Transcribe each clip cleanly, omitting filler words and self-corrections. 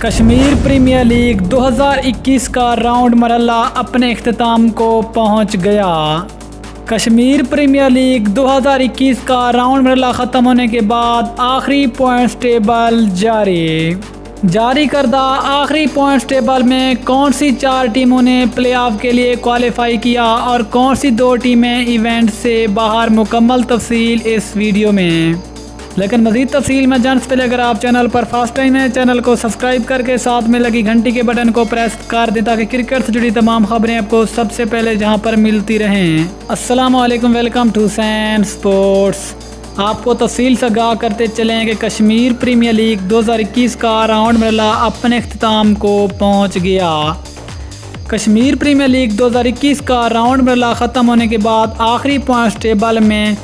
Kashmir premiere league 2021 का round मरहला अपने इख्तिताम को पहुंच गया। कश्मीर प्रीमियर लीग 2021 का राउंड मरहला ख़त्म होने के बाद आखिरी पॉइंट्स टेबल जारी करदा आखिरी पॉइंट्स टेबल में कौन सी 4 टीमों ने प्लेऑफ के लिए क्वालिफाई किया और कौन सी 2 टीमें इवेंट से बाहर, मुकम्मल तफसील इस वीडियो में। लेकिन मज़ीद तफसील में जानने से पहले अगर आप चैनल पर फर्स्ट टाइम है, चैनल को सब्सक्राइब करके साथ में लगी घंटी के बटन को प्रेस कर दें ताकि क्रिकेट से जुड़ी तमाम खबरें आपको सबसे पहले जहां पर मिलती रहें। अस्सलाम वालेकुम, वेलकम टू सैन स्पोर्ट्स। आपको तफसील से आगाह करते चलें कि कश्मीर प्रीमियर लीग 2021 का राउंड मरहला अपने इख्तिताम को पहुँच गया। कश्मीर प्रीमियर लीग 2021 का राउंड मरहला ख़त्म होने के बाद आखिरी पॉइंट्स टेबल में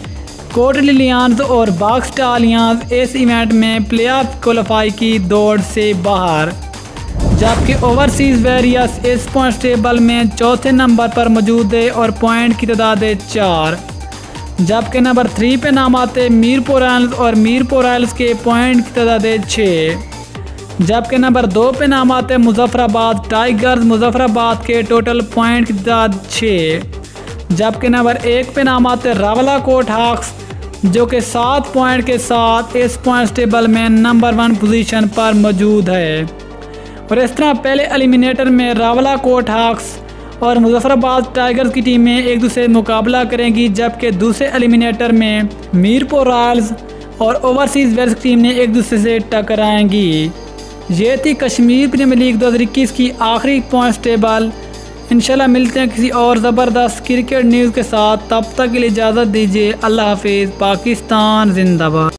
कोटली लियंस और बाक्सटाल लियंस इस इवेंट में प्लेऑफ क्वालिफाई की दौड़ से बाहर, जबकि ओवरसीज़ वॉरियर्स इस पॉइंट्स टेबल में चौथे नंबर पर मौजूद है और पॉइंट की तादाद 4। जबकि नंबर 3 पे नाम आते मीरपुर रॉयल्स और मीरपुर रॉयल्स के पॉइंट की तादाद 6। जबकि नंबर 2 पे नाम आते मुजफ्फराबाद टाइगर्स, मुजफ्फराबाद के टोटल पॉइंट की तादाद 6। जबकि नंबर 1 पे नाम आते रावलाकोट हॉक्स जो कि 7 पॉइंट के साथ इस पॉइंट्स टेबल में नंबर 1 पोजीशन पर मौजूद है। और इस तरह पहले एलिमिनेटर में रावलाकोट हॉक्स और मुजफ्फराबाद टाइगर्स की टीमें एक दूसरे से मुकाबला करेंगी, जबकि दूसरे एलिमिनेटर में मीरपुर रॉयल्स और ओवरसीज़ वॉरियर्स की टीमें एक दूसरे से टकराएंगी। ये थी कश्मीर प्रीमियर लीग 2021 की आखिरी पॉइंट्स टेबल। इंशाल्लाह मिलते हैं किसी और ज़बरदस्त क्रिकेट न्यूज़ के साथ। तब तक के लिए इजाज़त दीजिए। अल्लाह हाफिज़। पाकिस्तान जिंदाबाद।